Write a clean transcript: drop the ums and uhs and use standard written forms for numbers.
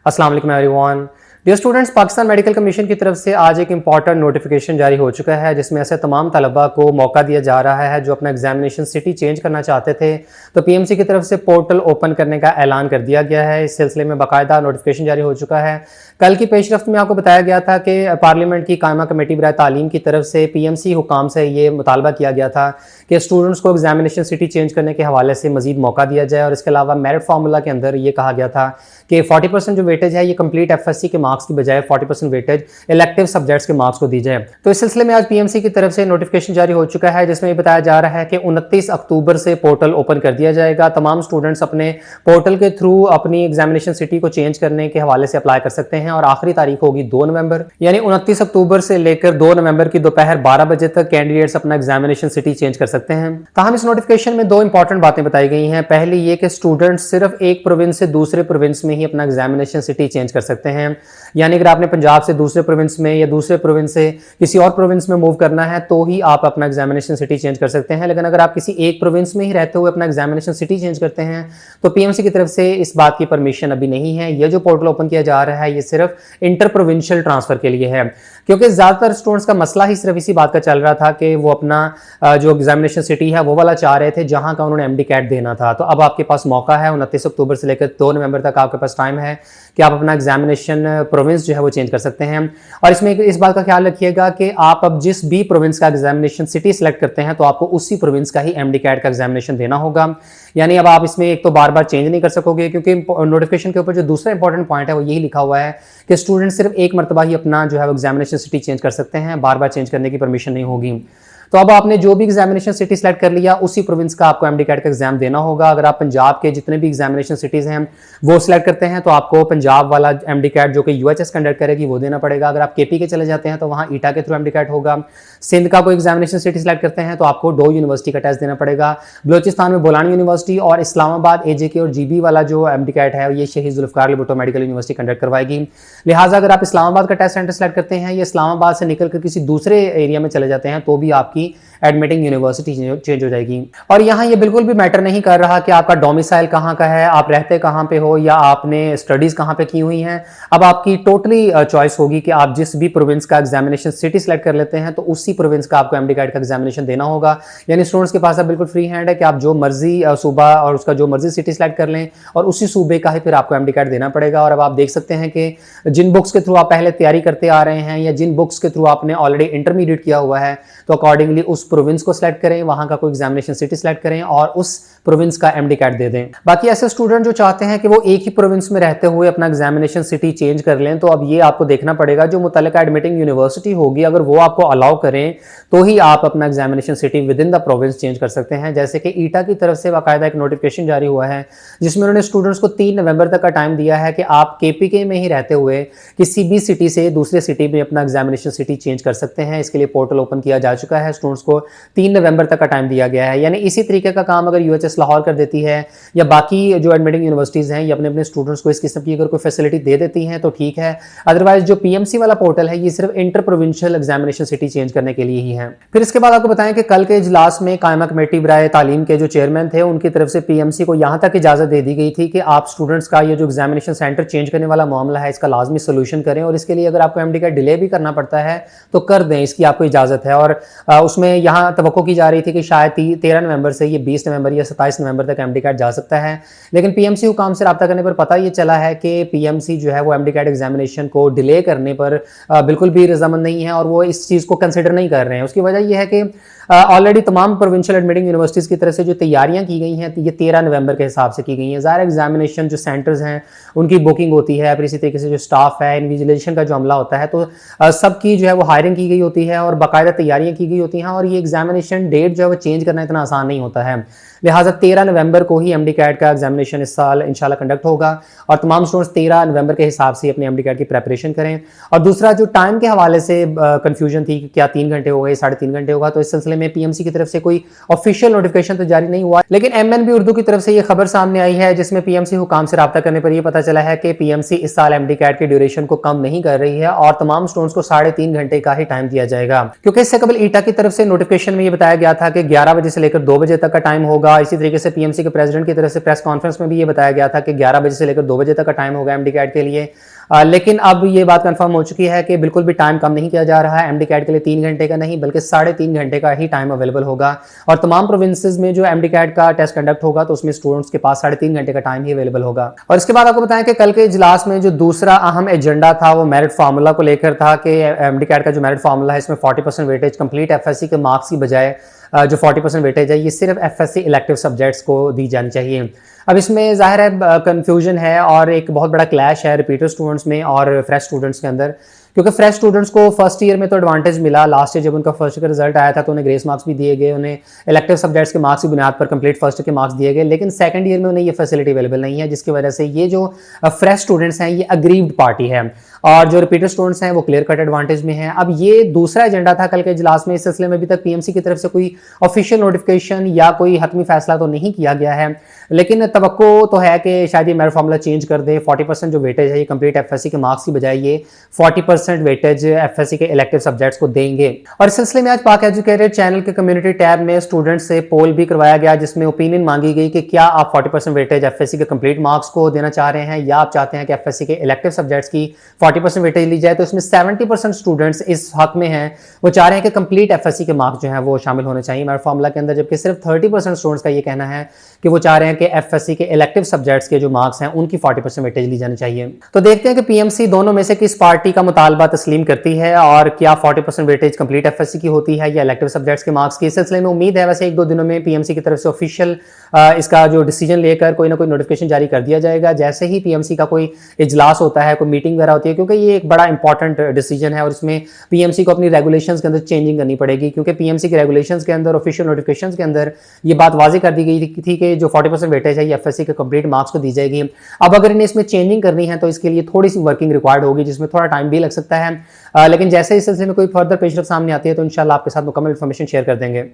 अस्सलाम वालेकुम everyone. Dear students, Pakistan medical commission की तरफ से आज एक इंपॉर्टेंट नोटिफिकेशन जारी हो चुका है जिसमें ऐसे तमाम तलबा को मौका दिया जा रहा है जो अपना एग्जामिनेशन सिटी चेंज करना चाहते थे। तो पीएमसी की तरफ से पोर्टल ओपन करने का ऐलान कर दिया गया है। इस सिलसिले में बाकायदा नोटिफिकेशन जारी हो चुका है। कल की पेशरफ्त में आपको बताया गया था कि पार्लियामेंट की कायमा कमेटी बराए तालीम की तरफ से पीएमसी हुकाम से ये मुतालबा किया गया था कि स्टूडेंट्स को एग्जामिनेशन सिटी चेंज करने के हवाले से मजीद मौका दिया जाए। और इसके अलावा मेरिट फार्मूला के अंदर ये कहा गया था कि 40% जो वेटेज है ये कंप्लीट एफएससी के मार्क्स की बजाय 40% वेटेज इलेक्टिव सब्जेक्ट्स के मार्क्स को दी जाए। तो इस सिलसिले में आज पीएमसी की तरफ से नोटिफिकेशन जारी हो चुका है जिसमें बताया जा रहा है कि 29 अक्टूबर से पोर्टल ओपन कर दिया जाएगा। तमाम स्टूडेंट्स अपने पोर्टल के थ्रू अपनी एग्जामिनेशन सिटी को चेंज करने के हवाले से अप्लाई कर सकते हैं और आखिरी तारीख होगी 2 नवंबर, यानी 29 अक्टूबर से लेकर 2 नवंबर की दोपहर 12 बजे तक कैंडिडेट्स अपना एग्जामिनेशन सिटी चेंज कर सकते हैं। ताहम इस नोटिफिकेशन में दो इंपॉर्टेंट बातें बताई गई हैं। पहली ये कि स्टूडेंट्स सिर्फ एक प्रोविंस से दूसरे प्रोविंस में ही अपना एग्जामिनेशन सिटी चेंज कर सकते हैं, यानी अगर आपने पंजाब से दूसरे प्रोविंस में या दूसरे प्रोविंस से किसी और प्रोविंस में मूव करना है तो ही आप अपना एग्जामिनेशन सिटी चेंज कर सकते हैं। लेकिन अगर आप किसी एक प्रोविंस में ही रहते हुए अपना एग्जामिनेशन सिटी चेंज करते हैं तो पीएमसी की तरफ से इस बात की परमिशन अभी नहीं है। ये जो पोर्टल ओपन किया जा रहा है ये सिर्फ इंटर प्रोविंशियल ट्रांसफर के लिए है, क्योंकि ज्यादातर स्टूडेंट्स का मसला ही सिर्फ इसी बात का चल रहा था कि वो अपना जो एग्जामिनेशन सिटी है वो वाला चाह रहे थे जहां का उन्होंने एमडी कैट देना था। तो अब आपके पास मौका है, 29 अक्टूबर से लेकर 2 नवंबर तक आपके पास टाइम है कि आप अपना एग्जामिनेशन प्रोविंस जो है वो चेंज कर सकते हैं। और इसमें इस बात का ख्याल रखिएगा कि आप अब जिस भी प्रोविंस का एग्जामिनेशन सिटी सेलेक्ट करते हैं तो आपको उसी प्रोविंस का ही एमडी कैट का एग्जामिनेशन देना होगा। यानी अब आप इसमें एक तो बार बार चेंज नहीं कर सकोगे, क्योंकि नोटिफिकेशन के ऊपर जो दूसरा इंपॉर्टेंट पॉइंट है वो यही लिखा हुआ है कि स्टूडेंट सिर्फ एक मरतबा ही अपना जो है एग्जामिनेशन सिटी चेंज कर सकते हैं, बार बार चेंज करने की परमिशन नहीं होगी। तो अब आपने जो भी एग्जामिनेशन सिटी सेलेक्ट कर लिया उसी प्रोविंस का आपको एमडी कैट का एग्जाम देना होगा। अगर आप पंजाब के जितने भी एग्जामिनेशन सिटीज हैं वो सिलेक्ट करते हैं तो आपको पंजाब वाला एमडी कैट जो कि यूएचएस कंडक्ट करेगी वो देना पड़ेगा। अगर आप केपी के चले जाते हैं तो वहाँ ईटा के थ्रू एमडी कैट होगा। सिंध का कोई एग्जामिनेशन सिटी सेलेक्ट करते हैं तो आपको डो यूनिवर्सिटी का टेस्ट देना पड़ेगा। बलोचिस्तान में बोलानी यूनिवर्सिटी और इस्लामाबाद एजेके और जीबी वाला जो एमडी कैट है ये Shaheed Zulfikar Bhutto medical university conduct करवाएगी। लिहाजा अगर आप इस्लामाबाद का टेस्ट सेंटर सेलेक्ट करते हैं या इस्लामाबाद से निकलकर किसी दूसरे एरिया में चले जाते हैं तो भी आपकी एडमिटिंग यूनिवर्सिटी चेंज हो जाएगी। और यहाँ ये बिल्कुल भी मैटर नहीं कर रहा कि आपका डोमिसाइल कहाँ का है, आप रहते कहाँ पे हो या आपने स्टडीज कहाँ पे की हुई हैं। अब आपकी टोटली चॉइस होगी कि आप जिस भी प्रोविंस का एग्जामिनेशन सिटी सेलेक्ट कर लेते हैं तो उसी प्रोविंस का आपको एमडी कैट का एग्जामिनेशन देना होगा। यानी स्टूडेंट्स के पास अब बिल्कुल फ्री हैंड है कि आप जो मर्जी सूबा और उसका जो मर्जी सिटी सेलेक्ट कर लें और उसी सूबे का ही फिर आपको एमडी कैट देना पड़ेगा। और अब आप देख सकते हैं कि जिन बुक्स के थ्रू आप पहले तैयारी करते आ रहे हैं या जिन बुक्स के थ्रू आपने ऑलरेडी इंटरमीडिएट किया हुआ है तो अकॉर्डिंगली उस प्रोविंस को सिलेक्ट करें, वहां का कोई एग्जामिनेशन सिटी सेलेक्ट करें और उस प्रोविंस का एमडी कैट दे दें। बाकी ऐसे स्टूडेंट जो चाहते हैं कि वो एक ही प्रोविंस में रहते हुए अपना एग्जामिनेशन सिटी चेंज कर लें तो अब ये आपको देखना पड़ेगा जो मुतल्लिका एडमिटिंग यूनिवर्सिटी होगी अगर वो आपको अलाउ करें तो ही आप अपना examination city with in the province change कर सकते हैं। जैसे कि ईटा की तरफ से बाकायदा एक नोटिफिकेशन जारी हुआ है जिसमें उन्होंने स्टूडेंट्स को 3 नवंबर तक का टाइम दिया है कि आप केपीके में ही रहते हुए किसी भी सिटी से दूसरे सिटी में अपना एग्जामिनेशन सिटी चेंज कर सकते हैं। इसके लिए पोर्टल ओपन किया जा चुका है। स्टूडेंट्स को 3 नवंबर तक का टाइम दिया गया है। यानी इसी तरीके का काम अगर यूएचएस लाहौर कर देती है या बाकी जो एडमिटिंग यूनिवर्सिटीज हैं ये अपने अपने स्टूडेंट्स को इस किस्म की अगर कोई फैसिलिटी दे देती हैं तो ठीक है। अदरवाइज जो पीएमसी वाला पोर्टल है ये सिर्फ inter provincial examination city change करने के लिए ही है। फिर इसके बाद आपको बताएं कि कल के इजलास में कायमा कमेटी बराए तालीम के जो चेयरमैन थे उनकी तरफ से पीएमसी को यहां तक इजाजत दे दी गई थी कि आप स्टूडेंट्स का ये जो एग्जामिनेशन सेंटर चेंज करने वाला मामला है इसका लाजमी सोल्यूशन करें और इसके लिए अगर आपको एमडी का डिले भी करना पड़ता है तो कर दें, इसकी आपको इजाजत है। और उसमें यहाँ तवक्को की जा रही थी कि शायद 13 नवंबर से ये 20 नवंबर या 27 नवंबर तक एमडी कैट जा सकता है। लेकिन पीएमसी हुकाम से रब्ता करने पर पता ये चला है कि पीएमसी जो है वो एमडी कैट एग्जामिनेशन को डिले करने पर बिल्कुल भी रजामंद नहीं है और वो इस चीज़ को कंसिडर नहीं कर रहे हैं। उसकी वजह यह है कि ऑलरेडी तमाम प्रोविंशियल एडमिटिंग यूनिवर्सिटीज़ की तरफ से जो तैयारियां की गई हैं ये 13 नवंबर के हिसाब से की गई हैं। ज़ाहिर एग्जामिनेशन जो सेंटर्स हैं उनकी बुकिंग होती है, फिर इसी तरीके से जो स्टाफ है, इन्विजिलेशन का जो अमला होता है तो सबकी जो है वो हायरिंग की गई होती है और बाकायदा तैयारियां की गई होती हैं और ये एग्जामिनेशन डेट जो है वो चेंज करना इतना आसान नहीं होता है। लिहाजा 13 नवंबर को ही एमडी कैट का एग्जामिनेशन इस साल इंशाल्लाह कंडक्ट होगा और तमाम स्टूडेंट्स 13 नवंबर के हिसाब से अपने एमडी कैट की प्रेपरेशन करें। और दूसरा जो टाइम के हवाले से कंफ्यूजन थी कि क्या 3 घंटे हो गए 3.5 घंटे होगा, तो इस सिलसिले में पीएमसी की तरफ से कोई ऑफिशियल नोटिफिकेशन तो जारी नहीं हुआ, लेकिन एमएनबी उर्दू की तरफ से ये खबर सामने आई है जिसमें पीएमसी हुकाम से राब्ता करने पर यह पता चला है कि पीएमसी इस साल एमडी कैट की ड्यूरेशन को कम नहीं कर रही है और तमाम स्टूडेंट्स को 3.5 घंटे का ही टाइम दिया जाएगा, क्योंकि इससे कबल ईटा की तरफ से नोटिफिकेशन में ये बताया गया था कि 11 बजे से लेकर 2 बजे तक का टाइम होगा। इसी तरीके से पीएमसी के प्रेसिडेंट की तरफ से प्रेस कॉन्फ्रेंस में भी ये बताया गया था कि 11 बजे से लेकर 2 बजे तक का टाइम होगा एमडी कैट के लिए। लेकिन अब ये बात कंफर्म हो चुकी है कि बिल्कुल भी टाइम कम नहीं किया जा रहा है। एमडी कैट के लिए 3 घंटे का नहीं बल्कि 3.5 घंटे का ही टाइम अवेलेबल होगा और तमाम प्रोविंसेस में जो एमडी कैट का टेस्ट कंडक्ट होगा तो उसमें स्टूडेंट्स के पास 3.5 घंटे का टाइम ही अवेलेबल होगा। और इसके बाद आपको बताएं कि कल के इजलास में जो दूसरा अहम एजेंडा था वो मेरिट फार्मूला को लेकर था कि एमडी कैट का जो मेरिट फार्मूला है इसमें 40% वेटेज कंप्लीट एफएससी के मार्क्स की बजाय जो 40% वेटेज है ये सिर्फ एफएससी इलेक्टिव सब्जेक्ट्स को दी जानी चाहिए। अब इसमें जाहिर है कंफ्यूजन है और एक बहुत बड़ा क्लैश है रिपीटर स्टूडेंट्स में और फ्रेश स्टूडेंट्स के अंदर, क्योंकि फ्रेश स्टूडेंट्स को फर्स्ट ईयर में तो एडवांटेज मिला। लास्ट ईयर जब उनका फर्स्ट ईयर का रिजल्ट आया था तो उन्हें ग्रेस मार्क्स भी दिए गए, उन्हें इलेक्टिव सब्जेक्ट्स के मार्क्स की बुनियाद पर कंप्लीट फर्स्ट ईयर के मार्क्स दिए गए, लेकिन सेकंड ईयर में उन्हें ये फैसिलिटी अवेलेबल नहीं है, जिसकी वजह से ये जो फ्रेश स्टूडेंट्स हैं ये अग्रीव्ड पार्टी है और जो रिपीटर स्टूडेंट्स हैं वो क्लियर कट एडवांटेज में हैं। अब ये दूसरा एजेंडा था कल के इजलास में। इस सिलसिले में अभी तक पीएमसी की तरफ से कोई ऑफिशियल नोटिफिकेशन या कोई हतमी फैसला तो नहीं किया गया है, लेकिन तवक्को तो है कि शायद ये मेरिट फार्मूला चेंज कर दे। 40% जो वेटेज है ये कंप्लीट एफएससी के मार्क्स की बजाय ये 40% वेटेज एफएससी के इलेक्टिव सब्जेक्ट्स को देंगे। और इस सिलसिले में आज पाक एजुकेटेड चैनल के कम्युनिटी टैब में स्टूडेंट्स से पोल भी करवाया गया जिसमें ओपिनियन मांगी गई कि क्या आप 40% वेटेज एफएससी के कंप्लीट मार्क्स को देना चाह रहे हैं या आप चाहते हैं कि एफएससी के इलेक्टिव सब्जेक्ट्स की 40% वेटेज ली जाए। तो इसमें 70% स्टूडेंट्स इस हक में हैं, वो चाह रहे हैं कि कंप्लीट एफएससी के मार्क्स जो हैं वो शामिल होने चाहिए मेरिट फार्मूला के अंदर, जबकि सिर्फ 30% स्टूडेंट्स का ये कहना है कि वो चाह रहे हैं कि एफएससी के इलेक्टिव सब्जेक्ट्स के जो मार्क्स हैं उनकी 40% वेटेज ली जानी चाहिए। तो देखते हैं कि पीएमसी दोनों में से किस पार्टी का मुतालबा तस्लीम करती है और क्या 40% वेटेज कंप्लीट एफएससी की होती है या इलेक्टिव सब्जेक्ट्स के मार्क्स की। इस सिलसिले में उम्मीद है वैसे 1-2 दिनों में पीएमसी की तरफ से ऑफिशियल इसका जो डिसीजन लेकर कोई ना कोई नोटिफिकेशन जारी कर दिया जाएगा जैसे ही पीएमसी का कोई इजलास होता है, कोई मीटिंग वगैरह होती है, क्योंकि ये एक बड़ा इंपॉर्टेंट डिसीजन है और इसमें पीएमसी को अपनी रेगुलेशंस के अंदर चेंजिंग करनी पड़ेगी, क्योंकि पीएमसी के रेगुलेशंस के अंदर ऑफिशियल नोटिफिकेशंस के अंदर ये बात वाज़ेह कर दी गई थी कि जो 40% वेटेज है ये एफएससी के कंप्लीट मार्क्स को दी जाएगी। अब अगर इन्हें इसमें चेंजिंग करनी है तो इसके लिए थोड़ी सी वर्किंग रिक्वायर्ड होगी जिसमें थोड़ा टाइम भी लग सकता है, लेकिन जैसे इस सिलसिले में कोई फर्दर पेशरफ सामने आती है तो इंशाल्लाह आपके साथ मुकम्मल इन्फॉर्मेशन शेयर कर देंगे।